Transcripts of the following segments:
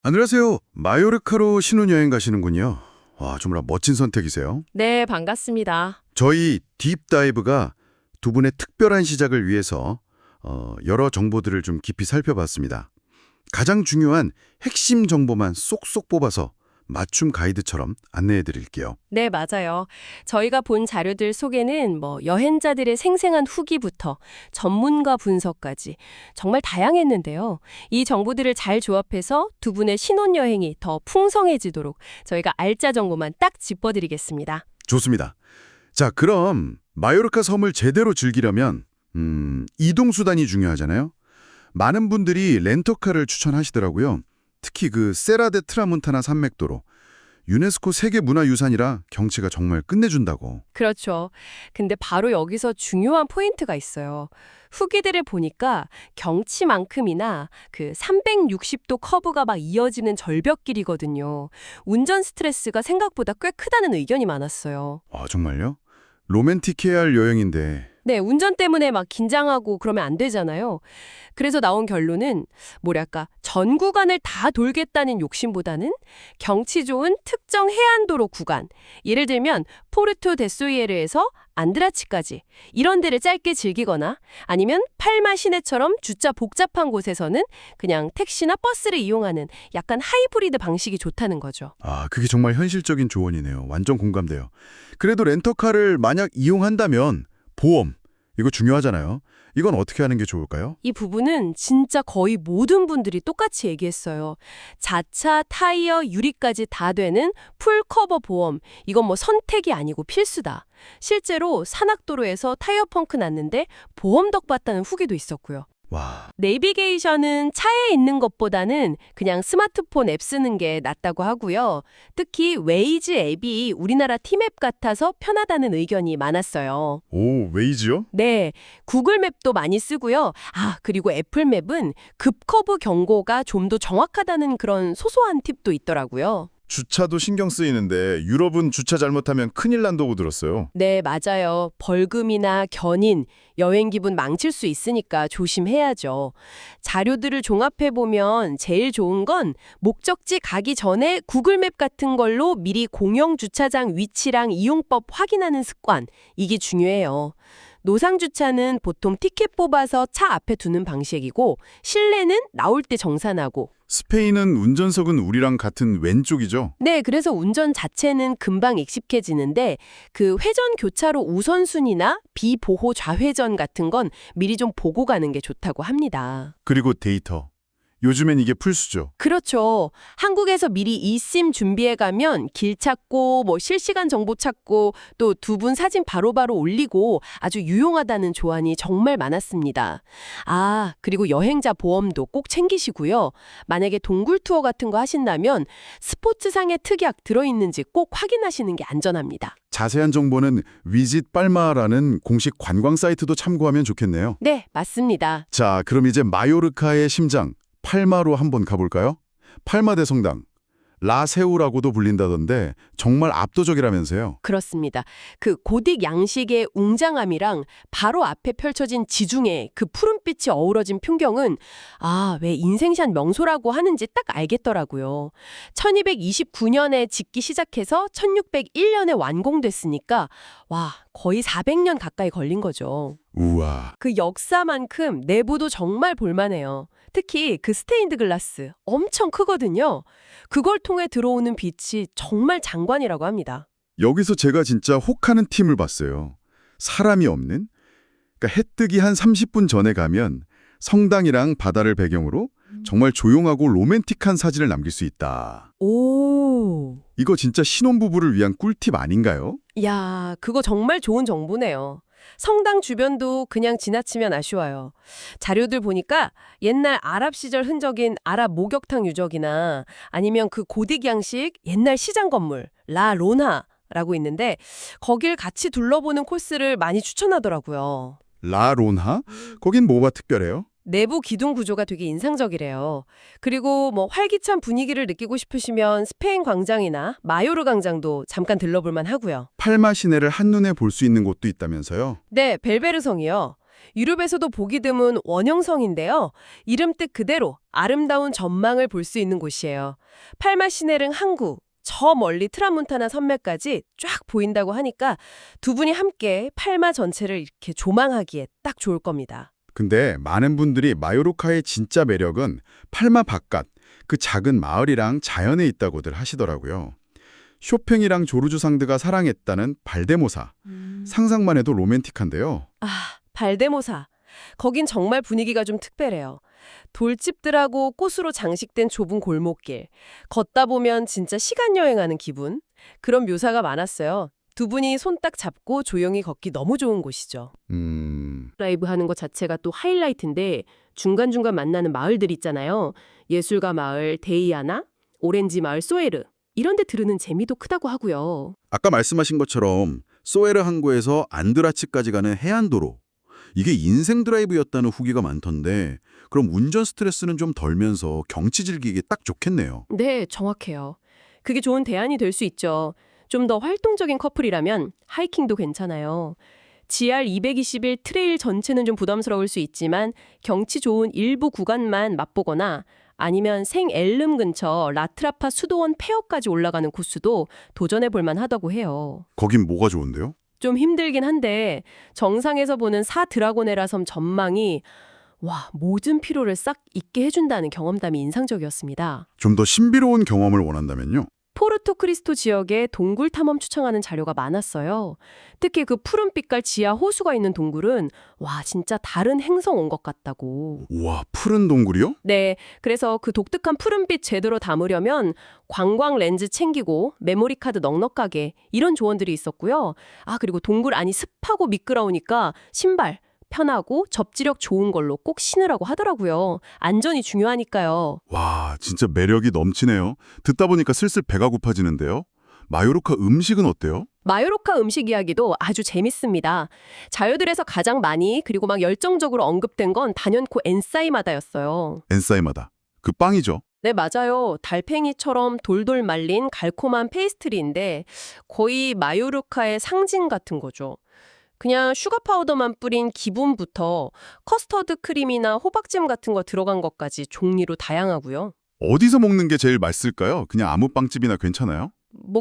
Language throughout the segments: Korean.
안녕하세요. 마요르카로 신혼여행 가시는군요. 와, 정말 멋진 선택이세요. 네, 반갑습니다. 저희 딥다이브가 두 분의 특별한 시작을 위해서 여러 정보들을 좀 깊이 살펴봤습니다. 가장 중요한 핵심 정보만 쏙쏙 뽑아서 맞춤 가이드처럼 안내해 드릴게요. 네, 맞아요. 저희가 본 자료들 속에는 여행자들의 생생한 후기부터 전문가 분석까지 정말 다양했는데요. 이 정보들을 잘 조합해서 두 분의 신혼여행이 더 풍성해지도록 저희가 알짜 정보만 딱 짚어드리겠습니다. 좋습니다. 자, 그럼 마요르카 섬을 제대로 즐기려면 이동 수단이 중요하잖아요. 많은 분들이 렌터카를 추천하시더라고요. 특히 그 세라데 트라문타나 산맥도로 유네스코 세계문화유산이라 경치가 정말 끝내준다고. 그렇죠. 근데 바로 여기서 중요한 포인트가 있어요. 후기들을 보니까 경치만큼이나 그 360도 커브가 막 이어지는 절벽길이거든요. 운전 스트레스가 생각보다 꽤 크다는 의견이 많았어요. 아, 정말요? 로맨틱해야 할 여행인데. 네, 운전 때문에 막 긴장하고 그러면 안 되잖아요. 그래서 나온 결론은 뭐랄까, 전 구간을 다 돌겠다는 욕심보다는 경치 좋은 특정 해안도로 구간, 예를 들면 포르투 데소이에르에서 안드라치까지 이런 데를 짧게 즐기거나 아니면 팔마 시내처럼 주차 복잡한 곳에서는 그냥 택시나 버스를 이용하는 약간 하이브리드 방식이 좋다는 거죠. 아, 그게 정말 현실적인 조언이네요. 완전 공감돼요. 그래도 렌터카를 만약 이용한다면 보험, 이거 중요하잖아요. 이건 어떻게 하는 게 좋을까요? 이 부분은 진짜 거의 모든 분들이 똑같이 얘기했어요. 자차, 타이어, 유리까지 다 되는 풀커버 보험. 이건 선택이 아니고 필수다. 실제로 산악도로에서 타이어 펑크 났는데 보험 덕 봤다는 후기도 있었고요. 와, 내비게이션은 차에 있는 것보다는 그냥 스마트폰 앱 쓰는 게 낫다고 하고요. 특히 웨이즈 앱이 우리나라 티맵 같아서 편하다는 의견이 많았어요. 오, 웨이즈요? 네, 구글맵도 많이 쓰고요. 그리고 애플맵은 급커브 경고가 좀 더 정확하다는 그런 소소한 팁도 있더라고요. 주차도 신경 쓰이는데 유럽은 주차 잘못하면 큰일 난다고 들었어요. 네, 맞아요. 벌금이나 견인, 여행 기분 망칠 수 있으니까 조심해야죠. 자료들을 종합해보면 제일 좋은 건 목적지 가기 전에 구글맵 같은 걸로 미리 공영 주차장 위치랑 이용법 확인하는 습관, 이게 중요해요. 노상주차는 보통 티켓 뽑아서 차 앞에 두는 방식이고 실내는 나올 때 정산하고 스페인은 운전석은 우리랑 같은 왼쪽이죠? 네, 그래서 운전 자체는 금방 익숙해지는데 그 회전 교차로 우선순위나 비보호 좌회전 같은 건 미리 좀 보고 가는 게 좋다고 합니다. 그리고 데이터. 요즘엔 이게 풀수죠. 그렇죠. 한국에서 미리 eSIM 준비해 가면 길 찾고 실시간 정보 찾고 또 두 분 사진 바로바로 올리고 아주 유용하다는 조언이 정말 많았습니다. 그리고 여행자 보험도 꼭 챙기시고요. 만약에 동굴 투어 같은 거 하신다면 스포츠상의 특약 들어있는지 꼭 확인하시는 게 안전합니다. 자세한 정보는 위짓 빨마라는 공식 관광 사이트도 참고하면 좋겠네요. 네, 맞습니다. 자, 그럼 이제 마요르카의 심장, 팔마로 한번 가볼까요? 팔마 대성당, 라세우라고도 불린다던데 정말 압도적이라면서요. 그렇습니다. 그 고딕 양식의 웅장함이랑 바로 앞에 펼쳐진 지중해 그 푸른빛이 어우러진 풍경은 왜 인생샷 명소라고 하는지 딱 알겠더라고요. 1229년에 짓기 시작해서 1601년에 완공됐으니까 거의 400년 가까이 걸린 거죠. 우와. 그 역사만큼 내부도 정말 볼만해요. 특히 그 스테인드 글라스 엄청 크거든요. 그걸 통해 들어오는 빛이 정말 장관이라고 합니다. 여기서 제가 진짜 혹하는 팀을 봤어요. 사람이 없는? 그러니까 해 뜨기 한 30분 전에 가면 성당이랑 바다를 배경으로 정말 조용하고 로맨틱한 사진을 남길 수 있다. 오. 이거 진짜 신혼부부를 위한 꿀팁 아닌가요? 야, 그거 정말 좋은 정보네요. 성당 주변도 그냥 지나치면 아쉬워요. 자료들 보니까 옛날 아랍 시절 흔적인 아랍 목욕탕 유적이나 아니면 그 고딕 양식 옛날 시장 건물 라 로나라고 있는데 거길 같이 둘러보는 코스를 많이 추천하더라고요. 라론하? 거긴 뭐가 특별해요? 내부 기둥 구조가 되게 인상적이래요. 그리고 활기찬 분위기를 느끼고 싶으시면 스페인 광장이나 마요르 광장도 잠깐 들러볼 만 하고요. 팔마 시내를 한눈에 볼 수 있는 곳도 있다면서요? 네, 벨베르성이요. 유럽에서도 보기 드문 원형성인데요. 이름 뜻 그대로 아름다운 전망을 볼 수 있는 곳이에요. 팔마 시내릉 항구, 저 멀리 트라문타나 산맥까지 쫙 보인다고 하니까 두 분이 함께 팔마 전체를 이렇게 조망하기에 딱 좋을 겁니다. 근데 많은 분들이 마요르카의 진짜 매력은 팔마 바깥, 그 작은 마을이랑 자연에 있다고들 하시더라고요. 쇼팽이랑 조르주 상드가 사랑했다는 발데모사. 상상만 해도 로맨틱한데요. 아, 발데모사. 거긴 정말 분위기가 좀 특별해요. 돌집들하고 꽃으로 장식된 좁은 골목길. 걷다 보면 진짜 시간 여행하는 기분? 그런 묘사가 많았어요. 두 분이 손 딱 잡고 조용히 걷기 너무 좋은 곳이죠. 라이브 하는 것 자체가 또 하이라이트인데 중간중간 만나는 마을들 있잖아요. 예술가 마을 데이아나, 오렌지 마을 소에르. 이런 데 들으는 재미도 크다고 하고요. 아까 말씀하신 것처럼 소에르 항구에서 안드라치까지 가는 해안도로. 이게 인생 드라이브였다는 후기가 많던데 그럼 운전 스트레스는 좀 덜면서 경치 즐기기 딱 좋겠네요. 네, 정확해요. 그게 좋은 대안이 될 수 있죠. 좀 더 활동적인 커플이라면 하이킹도 괜찮아요. GR 221 트레일 전체는 좀 부담스러울 수 있지만 경치 좋은 일부 구간만 맛보거나 아니면 생엘름 근처 라트라파 수도원 폐허까지 올라가는 코스도 도전해볼 만하다고 해요. 거긴 뭐가 좋은데요? 좀 힘들긴 한데 정상에서 보는 사 드라고네라 섬 전망이 모든 피로를 싹 잊게 해준다는 경험담이 인상적이었습니다. 좀 더 신비로운 경험을 원한다면요? 포르토 크리스토 지역에 동굴 탐험 추천하는 자료가 많았어요. 특히 그 푸른빛깔 지하 호수가 있는 동굴은 진짜 다른 행성 온 것 같다고. 우와, 푸른 동굴이요? 네, 그래서 그 독특한 푸른빛 제대로 담으려면 관광 렌즈 챙기고 메모리 카드 넉넉하게 이런 조언들이 있었고요. 그리고 동굴 안이 습하고 미끄러우니까 신발 편하고 접지력 좋은 걸로 꼭 신으라고 하더라고요. 안전이 중요하니까요. 와, 진짜 매력이 넘치네요. 듣다 보니까 슬슬 배가 고파지는데요. 마요르카 음식은 어때요? 마요르카 음식 이야기도 아주 재밌습니다. 자료들에서 가장 많이 그리고 막 열정적으로 언급된 건 단연코 엔사이마다였어요. 엔사이마다. 그 빵이죠. 네, 맞아요. 달팽이처럼 돌돌 말린 달콤한 페이스트리인데 거의 마요르카의 상징 같은 거죠. 그냥 슈가 파우더만 뿌린 기본부터 커스터드 크림이나 호박잼 같은 거 들어간 것까지 종류로 다양하고요. 어디서 먹는 게 제일 맛있을까요? 그냥 아무 빵집이나 괜찮아요?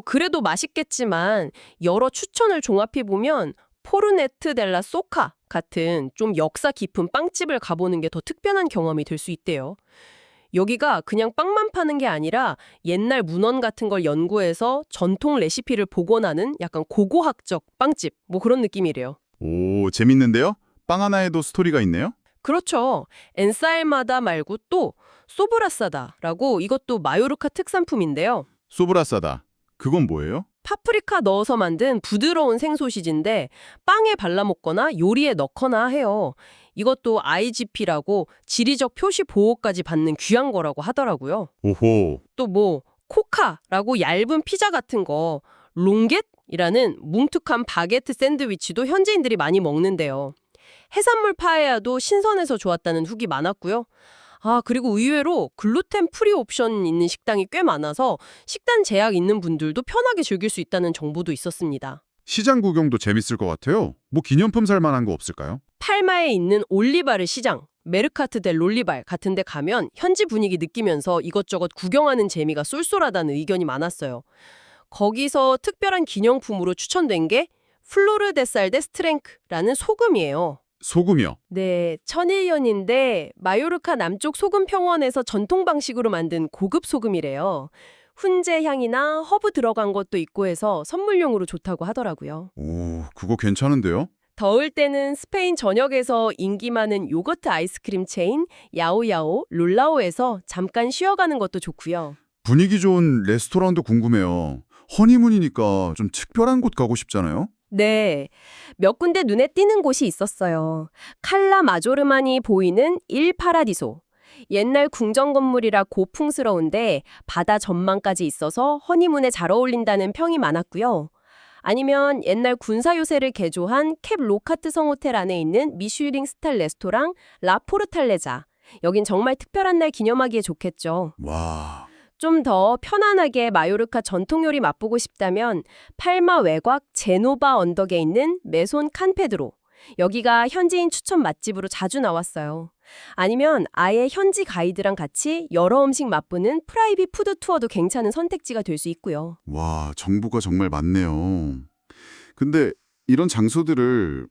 그래도 맛있겠지만 여러 추천을 종합해보면 포르네트 델라 소카 같은 좀 역사 깊은 빵집을 가보는 게 더 특별한 경험이 될 수 있대요. 여기가 그냥 빵만 파는 게 아니라 옛날 문헌 같은 걸 연구해서 전통 레시피를 복원하는 약간 고고학적 빵집 그런 느낌이래요. 오, 재밌는데요? 빵 하나에도 스토리가 있네요? 그렇죠. 엔사일마다 말고 또 소브라사다라고 이것도 마요르카 특산품인데요. 소브라사다. 그건 뭐예요? 파프리카 넣어서 만든 부드러운 생소시지인데 빵에 발라 먹거나 요리에 넣거나 해요. 이것도 IGP라고 지리적 표시 보호까지 받는 귀한 거라고 하더라고요. 오호. 또 코카라고 얇은 피자 같은 거, 롱겟이라는 뭉툭한 바게트 샌드위치도 현지인들이 많이 먹는데요. 해산물 파에야도 신선해서 좋았다는 후기 많았고요. 그리고 의외로 글루텐 프리 옵션 있는 식당이 꽤 많아서 식단 제약 있는 분들도 편하게 즐길 수 있다는 정보도 있었습니다. 시장 구경도 재밌을 것 같아요. 기념품 살 만한 거 없을까요? 팔마에 있는 올리바르 시장, 메르카트 델 롤리발 같은 데 가면 현지 분위기 느끼면서 이것저것 구경하는 재미가 쏠쏠하다는 의견이 많았어요. 거기서 특별한 기념품으로 추천된 게 플로르 데살 데 스트랭크라는 소금이에요. 소금이요. 네, 천일연인데 마요르카 남쪽 소금 평원에서 전통 방식으로 만든 고급 소금이래요. 훈제 향이나 허브 들어간 것도 있고 해서 선물용으로 좋다고 하더라고요. 오, 그거 괜찮은데요? 더울 때는 스페인 전역에서 인기 많은 요거트 아이스크림 체인 야오야오 룰라오에서 잠깐 쉬어가는 것도 좋고요. 분위기 좋은 레스토랑도 궁금해요. 허니문이니까 좀 특별한 곳 가고 싶잖아요? 네, 몇 군데 눈에 띄는 곳이 있었어요. 칼라 마조르만이 보이는 일 파라디소. 옛날 궁정 건물이라 고풍스러운데 바다 전망까지 있어서 허니문에 잘 어울린다는 평이 많았고요. 아니면 옛날 군사 요새를 개조한 캡 로카트 성호텔 안에 있는 미슈링 스타 레스토랑 라 포르탈레자. 여긴 정말 특별한 날 기념하기에 좋겠죠. 와. 좀 더 편안하게 마요르카 전통 요리 맛보고 싶다면 팔마 외곽 제노바 언덕에 있는 메손 칸페드로. 여기가 현지인 추천 맛집으로 자주 나왔어요. 아니면 아예 현지 가이드랑 같이 여러 음식 맛보는 프라이빗 푸드 투어도 괜찮은 선택지가 될 수 있고요. 와, 정보가 정말 많네요. 근데 이런 장소들을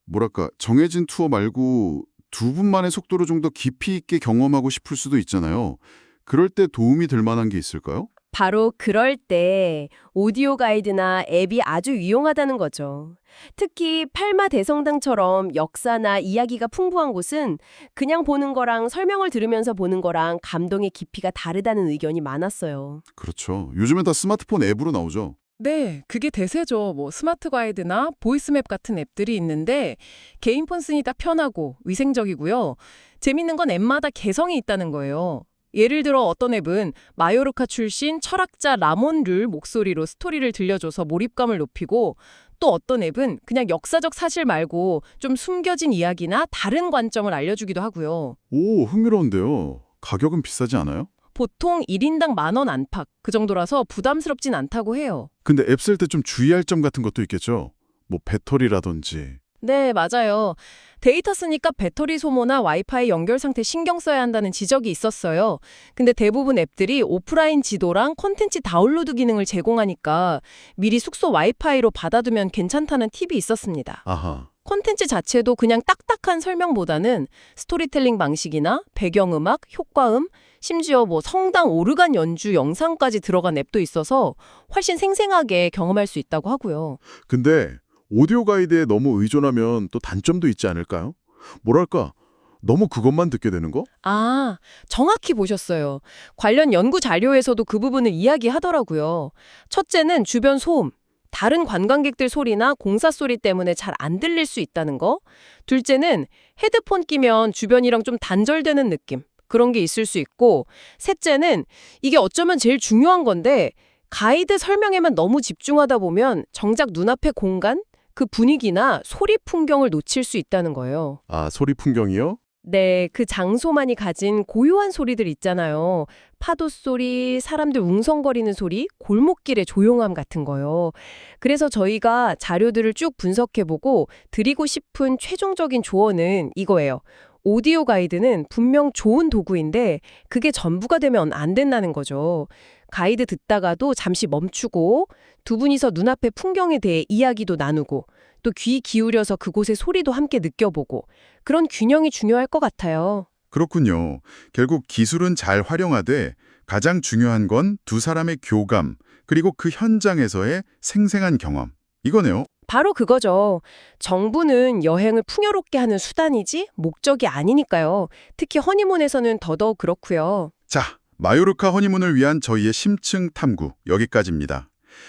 뭐랄까 정해진 투어 말고 두 분만의 속도로 좀 더 깊이 있게 경험하고 싶을 수도 있잖아요. 그럴 때 도움이 될 만한 게 있을까요? 바로 그럴 때 오디오 가이드나 앱이 아주 유용하다는 거죠. 특히 팔마 대성당처럼 역사나 이야기가 풍부한 곳은 그냥 보는 거랑 설명을 들으면서 보는 거랑 감동의 깊이가 다르다는 의견이 많았어요. 그렇죠. 요즘엔 다 스마트폰 앱으로 나오죠. 네, 그게 대세죠. 뭐 스마트 가이드나 보이스맵 같은 앱들이 있는데 개인폰 쓰니다 편하고 위생적이고요. 재밌는 건 앱마다 개성이 있다는 거예요. 예를 들어 어떤 앱은 마요르카 출신 철학자 라몬 룰 목소리로 스토리를 들려줘서 몰입감을 높이고 또 어떤 앱은 그냥 역사적 사실 말고 좀 숨겨진 이야기나 다른 관점을 알려주기도 하고요. 오, 흥미로운데요. 가격은 비싸지 않아요? 보통 1인당 10,000원 안팎 그 정도라서 부담스럽진 않다고 해요. 근데 앱 쓸 때 좀 주의할 점 같은 것도 있겠죠? 뭐 배터리라든지. 네, 맞아요. 데이터 쓰니까 배터리 소모나 와이파이 연결 상태 신경 써야 한다는 지적이 있었어요. 근데 대부분 앱들이 오프라인 지도랑 콘텐츠 다운로드 기능을 제공하니까 미리 숙소 와이파이로 받아두면 괜찮다는 팁이 있었습니다. 아하. 콘텐츠 자체도 그냥 딱딱한 설명보다는 스토리텔링 방식이나 배경음악, 효과음, 심지어 뭐 성당 오르간 연주 영상까지 들어간 앱도 있어서 훨씬 생생하게 경험할 수 있다고 하고요. 근데 오디오 가이드에 너무 의존하면 또 단점도 있지 않을까요? 뭐랄까, 너무 그것만 듣게 되는 거? 아, 정확히 보셨어요. 관련 연구 자료에서도 그 부분을 이야기하더라고요. 첫째는 주변 소음, 다른 관광객들 소리나 공사 소리 때문에 잘 안 들릴 수 있다는 거. 둘째는 헤드폰 끼면 주변이랑 좀 단절되는 느낌. 그런 게 있을 수 있고. 셋째는 이게 어쩌면 제일 중요한 건데 가이드 설명에만 너무 집중하다 보면 정작 눈앞의 공간, 그 분위기나 소리 풍경을 놓칠 수 있다는 거예요. 아, 소리 풍경이요? 네, 그 장소만이 가진 고유한 소리들 있잖아요. 파도 소리, 사람들 웅성거리는 소리, 골목길의 조용함 같은 거요. 그래서 저희가 자료들을 쭉 분석해보고 드리고 싶은 최종적인 조언은 이거예요. 오디오 가이드는 분명 좋은 도구인데 그게 전부가 되면 안 된다는 거죠. 가이드 듣다가도 잠시 멈추고 두 분이서 눈앞의 풍경에 대해 이야기도 나누고 또 귀 기울여서 그곳의 소리도 함께 느껴보고 그런 균형이 중요할 것 같아요. 그렇군요. 결국 기술은 잘 활용하되 가장 중요한 건 두 사람의 교감, 그리고 그 현장에서의 생생한 경험. 이거네요. 바로 그거죠. 정부는 여행을 풍요롭게 하는 수단이지 목적이 아니니까요. 특히 허니문에서는 더더욱 그렇고요. 자, 마요르카 허니문을 위한 저희의 심층 탐구 여기까지입니다.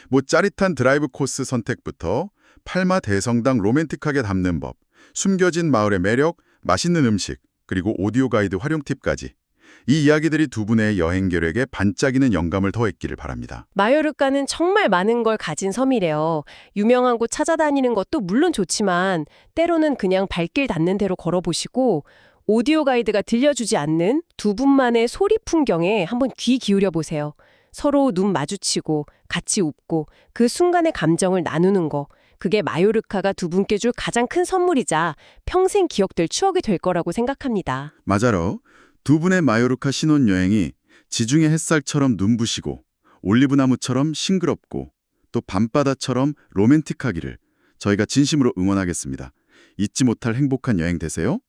뭐 짜릿한 드라이브 코스 선택부터 팔마 대성당 로맨틱하게 담는 법, 숨겨진 마을의 매력, 맛있는 음식, 그리고 오디오 가이드 활용 팁까지 이 이야기들이 두 분의 여행 계획에 반짝이는 영감을 더했기를 바랍니다. 마요르카는 정말 많은 걸 가진 섬이래요. 유명한 곳 찾아다니는 것도 물론 좋지만 때로는 그냥 발길 닿는 대로 걸어보시고 오디오 가이드가 들려주지 않는 두 분만의 소리 풍경에 한번 귀 기울여 보세요. 서로 눈 마주치고 같이 웃고 그 순간의 감정을 나누는 거. 그게 마요르카가 두 분께 줄 가장 큰 선물이자 평생 기억될 추억이 될 거라고 생각합니다. 맞아요. 두 분의 마요르카 신혼여행이 지중해 햇살처럼 눈부시고 올리브나무처럼 싱그럽고 또 밤바다처럼 로맨틱하기를 저희가 진심으로 응원하겠습니다. 잊지 못할 행복한 여행 되세요.